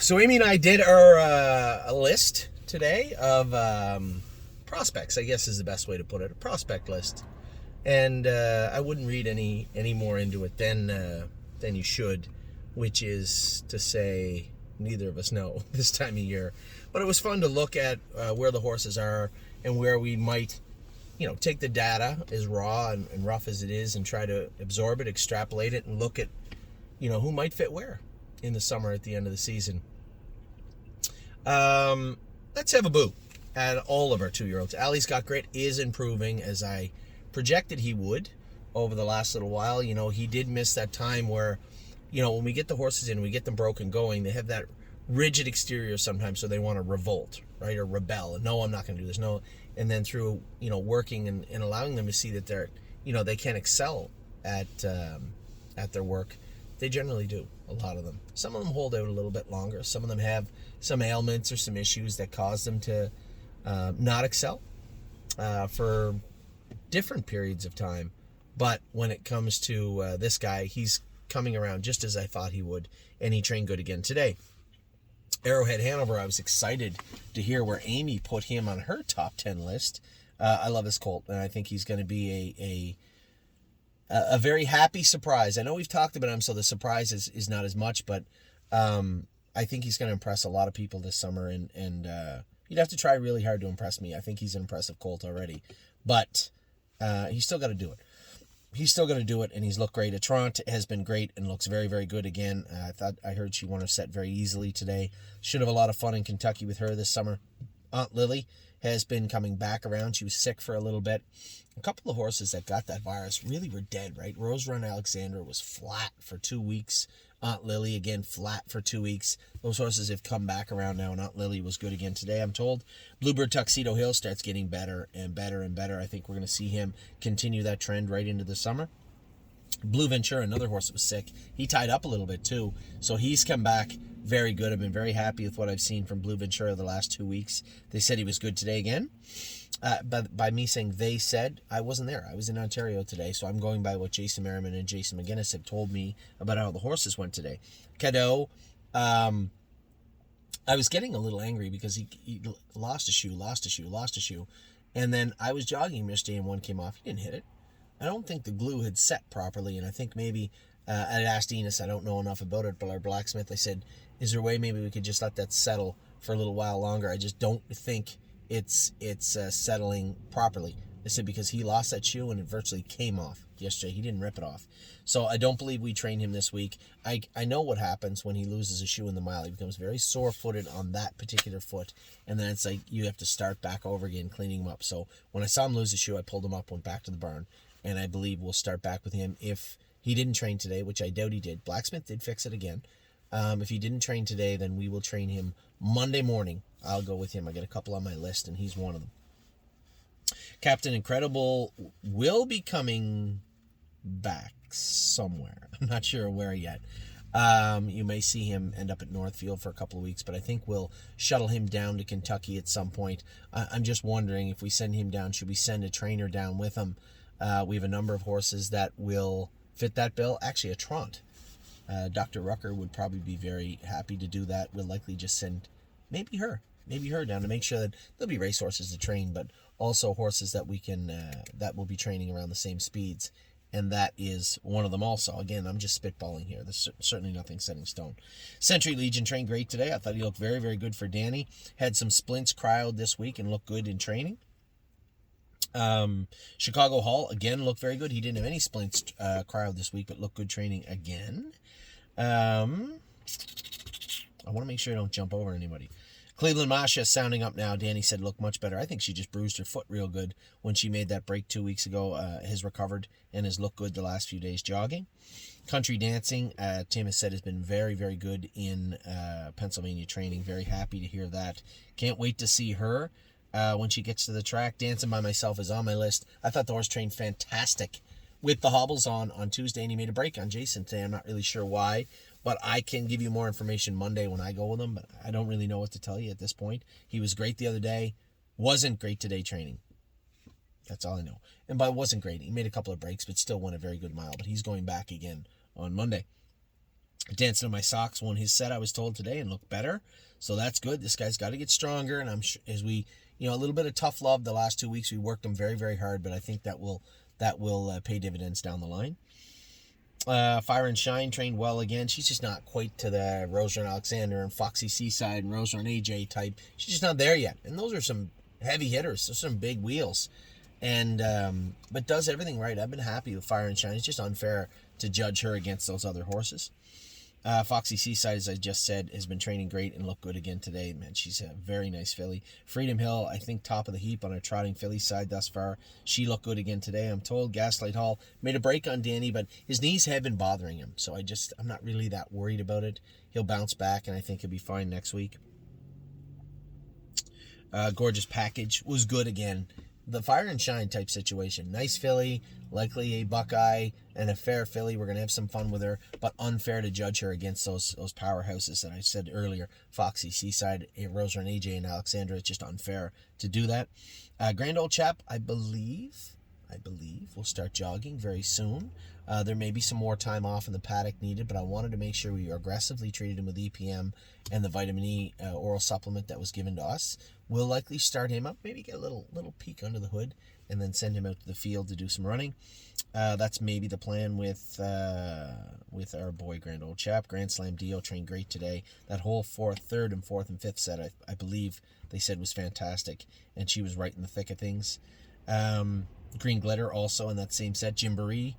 So Amy and I did our a list today of prospects, I guess is the best way to put it, a prospect list. And I wouldn't read any more into it than you should, which is to say neither of us know this time of year. But it was fun to look at where the horses are and where we might, take the data as raw and rough as it is and try to absorb it, extrapolate it, and look at, who might fit where in the summer at the end of the season. Let's have a boo at all of our 2-year-olds. Allie's Got Grit is improving as I projected he would over the last little while. He did miss that time where, when we get the horses in, we get them broken going, they have that rigid exterior sometimes, so they want to revolt, right, or rebel. No, I'm not going to do this. No, and then through, working and allowing them to see that they're, they can excel at their work, they generally do, a lot of them. Some of them hold out a little bit longer. Some of them have some ailments or some issues that cause them to not excel for different periods of time. But when it comes to this guy, he's coming around just as I thought he would, and he trained good again today. Arrowhead Hanover, I was excited to hear where Amy put him on her top 10 list. I love this colt, and I think he's going to be a very happy surprise. I know we've talked about him, so the surprise is not as much, but I think he's going to impress a lot of people this summer, and you'd have to try really hard to impress me. I think he's an impressive colt already, but he's still got to do it. He's still going to do it, and he's looked great. Atrant has been great and looks very, very good again. I heard she won her set very easily today. Should have a lot of fun in Kentucky with her this summer. Aunt Lily has been coming back around. She was sick for a little bit. A couple of horses that got that virus really were dead, right? Rose Run Alexander was flat for 2 weeks. Aunt Lily, again, flat for 2 weeks. Those horses have come back around now, and Aunt Lily was good again today, I'm told. Bluebird Tuxedo Hill starts getting better and better and better. I think we're going to see him continue that trend right into the summer. Blue Ventura, another horse that was sick, he tied up a little bit too, so he's come back very good. I've been very happy with what I've seen from Blue Ventura the last 2 weeks. They said he was good today again. But by me saying they said, I wasn't there. I was in Ontario today, so I'm going by what Jason Merriman and Jason McGinnis have told me about how the horses went today. Cadeau, I was getting a little angry because he lost a shoe, and then I was jogging yesterday and one came off. He didn't hit it. I don't think the glue had set properly, and I think maybe I asked Enos, I don't know enough about it, but our blacksmith, I said, is there a way maybe we could just let that settle for a little while longer? I just don't think it's settling properly. I said, because he lost that shoe and it virtually came off yesterday. He didn't rip it off. So I don't believe we train him this week. I know what happens when he loses a shoe in the mile. He becomes very sore-footed on that particular foot, and then it's like you have to start back over again, cleaning him up. So when I saw him lose a shoe, I pulled him up, went back to the barn, and I believe we'll start back with him. If he didn't train today, which I doubt he did, Blacksmith did fix it again. If he didn't train today, then we will train him Monday morning. I'll go with him. I got a couple on my list, and he's one of them. Captain Incredible will be coming back somewhere. I'm not sure where yet. You may see him end up at Northfield for a couple of weeks, but I think we'll shuttle him down to Kentucky at some point. I'm just wondering, if we send him down, should we send a trainer down with him? We have a number of horses that will fit that bill. Actually, a Trant. Dr. Rucker would probably be very happy to do that. We'll likely just send maybe her down to make sure that there'll be racehorses to train, but also horses that we can that will be training around the same speeds, and that is one of them also. Again, I'm just spitballing here. There's certainly nothing set in stone. Century Legion trained great today. I thought he looked very, very good for Danny. Had some splints cryoed this week and looked good in training. Chicago Hall, again, looked very good. He didn't have any splints cryoed this week, but looked good training again. I want to make sure I don't jump over anybody. Cleveland Masha sounding up now. Danny said looked much better. I think she just bruised her foot real good when she made that break 2 weeks ago. Has recovered and has looked good the last few days jogging. Country Dancing, Tim has said, has been very, very good in Pennsylvania training. Very happy to hear that. Can't wait to see her when she gets to the track. Dancing by Myself is on my list. I thought the horse trained fantastic with the hobbles on Tuesday, and he made a break on Jason today. I'm not really sure why, but I can give you more information Monday when I go with him, but I don't really know what to tell you at this point. He was great the other day, wasn't great today training. That's all I know. And by wasn't great, he made a couple of breaks, but still won a very good mile, but he's going back again on Monday. Dancing in My Socks won his set, I was told today, and looked better. So that's good. This guy's got to get stronger. And I'm sure as we, a little bit of tough love the last 2 weeks, we worked him very, very hard. But I think that will pay dividends down the line. Fire and Shine trained well again. She's just not quite to the Rosa and Alexander and Foxy Seaside and Rosa and AJ type. She's just not there yet. And those are some heavy hitters. Those are some big wheels. And but does everything right. I've been happy with Fire and Shine. It's just unfair to judge her against those other horses. Foxy Seaside, as I just said, has been training great and looked good again today. Man, she's a very nice filly. Freedom Hill, I think top of the heap on her trotting filly side thus far. She looked good again today, I'm told. Gaslight Hall made a break on Danny, but his knees have been bothering him. So I'm not really that worried about it. He'll bounce back, and I think he'll be fine next week. Gorgeous Package was good again. The Fire and Shine type situation. Nice filly, likely a Buckeye, and a fair filly. We're going to have some fun with her, but unfair to judge her against those powerhouses that I said earlier. Foxy, Seaside, Rosa and AJ, and Alexandra. It's just unfair to do that. Grand Old Chap, I believe will start jogging very soon. There may be some more time off in the paddock needed, but I wanted to make sure we aggressively treated him with EPM and the vitamin E oral supplement that was given to us. We'll likely start him up, maybe get a little peek under the hood, and then send him out to the field to do some running. That's maybe the plan with our boy Grand Old Chap. Grand Slam Dio trained great today. That whole third and fourth and fifth set, I believe they said was fantastic, and she was right in the thick of things. Green Glitter also in that same set. Gymboree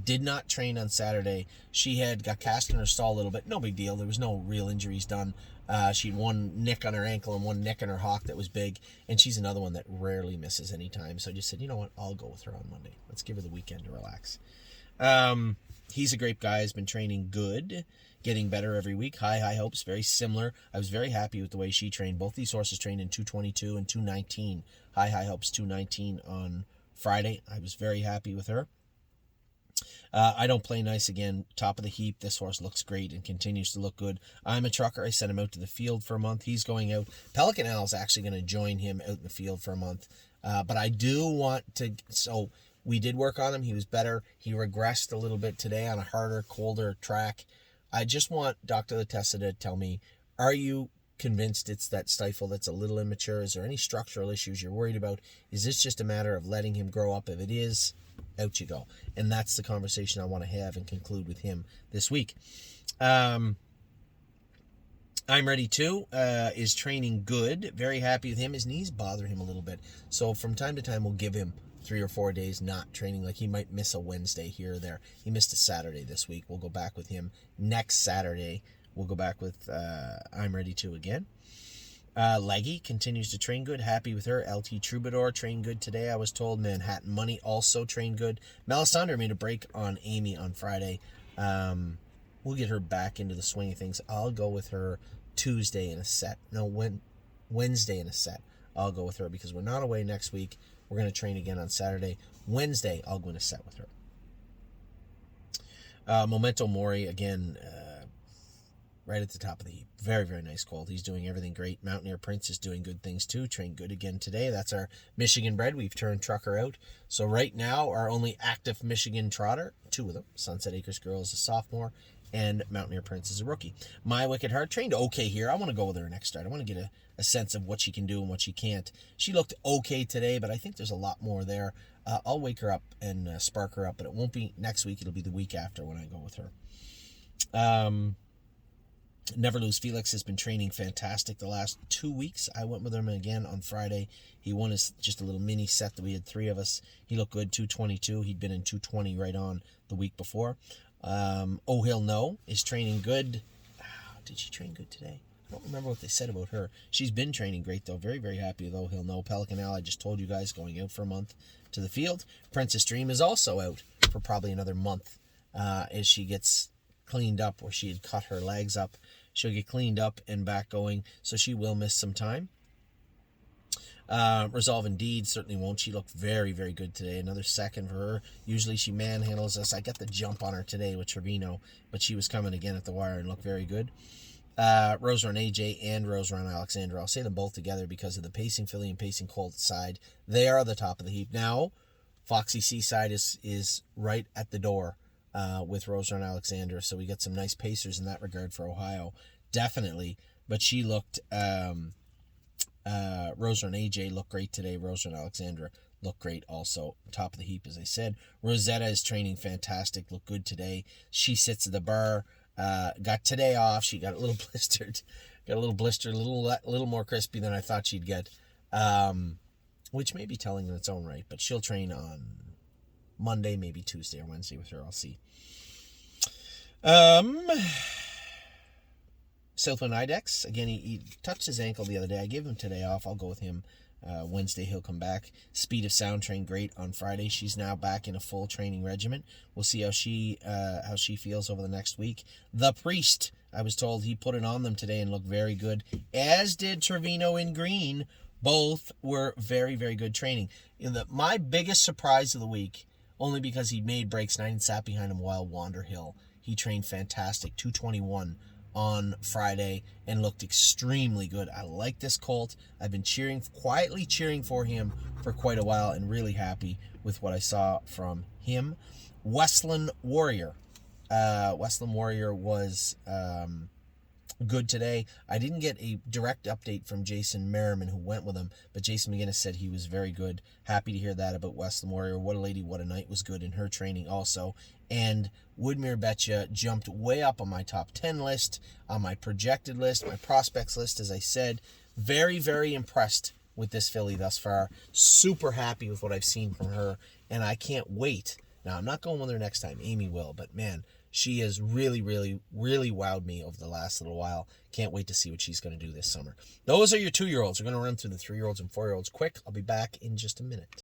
did not train on Saturday. She got cast in her stall a little bit. No big deal. There was no real injuries done. She had one nick on her ankle and one nick on her hock that was big. And she's another one that rarely misses any time. So I just said, you know what? I'll go with her on Monday. Let's give her the weekend to relax. He's a great guy. Has been training good. Getting better every week. High Hopes. Very similar. I was very happy with the way she trained. Both these horses trained in 222 and 219. High Hopes 219 on Friday. I was very happy with her. I Don't Play Nice again, top of the heap. This horse looks great and continues to look good. I'm a Trucker. I sent him out to the field for a month. He's going out. Pelican Al is actually going to join him out in the field for a month. But I do want to, so we did work on him. He was better. He regressed a little bit today on a harder, colder track. I just want Dr. Latessa to tell me, are you convinced it's that stifle that's a little immature? Is there any structural issues you're worried about? Is this just a matter of letting him grow up? If it is, out you go. And that's the conversation I want to have and conclude with him this week. I'm Ready Too is training good. Very happy with him. His knees bother him a little bit. So from time to time, we'll give him 3 or 4 days not training. Like he might miss a Wednesday here or there. He missed a Saturday this week. We'll go back with him next Saturday. We'll go back with I'm Ready To again. Leggy continues to train good. Happy with her. LT Troubadour trained good today, I was told. Manhattan Money also trained good. Melisandre made a break on Amy on Friday. We'll get her back into the swing of things. I'll go with her Tuesday in a set. No, Wednesday in a set. I'll go with her because we're not away next week. We're going to train again on Saturday. Wednesday, I'll go in a set with her. Memento Mori, again, right at the top of the heap. Very, very nice colt. He's doing everything great. Mountaineer Prince is doing good things too. Trained good again today. That's our Michigan bred. We've turned Trucker out. So right now, our only active Michigan trotter, 2 of them. Sunset Acres Girl is a sophomore, and Mountaineer Prince is a rookie. My Wicked Heart trained okay here. I want to go with her next start. I want to get a sense of what she can do and what she can't. She looked okay today, but I think there's a lot more there. I'll wake her up and spark her up, but it won't be next week. It'll be the week after when I go with her. Never Lose Felix has been training fantastic the last 2 weeks. I went with him again on Friday. He won just a little mini set that we had 3 of us. He looked good, 222. He'd been in 220 right on the week before. Oh He'll Know is training good. Did she train good today? I don't remember what they said about her. She's been training great, though. Very, very happy with Oh He'll Know. Pelican Al, I just told you guys, going out for a month to the field. Princess Dream is also out for probably another month as she gets cleaned up, where she had cut her legs up. She'll get cleaned up and back going, so she will miss some time. Resolve Indeed certainly won't. She looked very, very good today. Another second for her. Usually she manhandles us. I got the jump on her today with Trevino, but she was coming again at the wire and looked very good. Rosa and AJ and Rosa and Alexandra. I'll say them both together because of the pacing filly and pacing colt side. They are the top of the heap. Now, Foxy Seaside is right at the door. with Rosa and Alexandra. So we got some nice pacers in that regard for Ohio, definitely. But she looked, Rosa and AJ looked great today. Rosa and Alexandra looked great also. Top of the heap, as I said. Rosetta is training fantastic, looked good today. She sits at the bar. Got today off. She got a little blistered. Got a little blister, a little more crispy than I thought she'd get. Which may be telling in its own right, but she'll train on Monday, maybe Tuesday or Wednesday with her. I'll see. Southwind Idex, again, he touched his ankle the other day. I gave him today off. I'll go with him. Wednesday he'll come back. Speed of Sound trained great on Friday. She's now back in a full training regimen. We'll see how she feels over the next week. The Priest, I was told he put it on them today and looked very good, as did Trevino in green. Both were very, very good training. My biggest surprise of the week, only because he made breaks 9 and sat behind him while Wanderhill. He trained fantastic, 221 on Friday and looked extremely good. I like this colt. I've been quietly cheering for him for quite a while and really happy with what I saw from him. Westland Warrior. Westland Warrior was good today. I didn't get a direct update from Jason Merriman, who went with him, but Jason McGinnis said he was very good. Happy to hear that about Westland Warrior. What a lady, what a night was good in her training also. And Woodmere Betcha jumped way up on my top 10 list, on my projected list, my prospects list, as I said. Very, very impressed with this filly thus far. Super happy with what I've seen from her, and I can't wait. Now, I'm not going with her next time. Amy will, but man, she has really, really, really wowed me over the last little while. Can't wait to see what she's going to do this summer. Those are your 2-year-olds. We're going to run through the 3-year-olds and 4-year-olds quick. I'll be back in just a minute.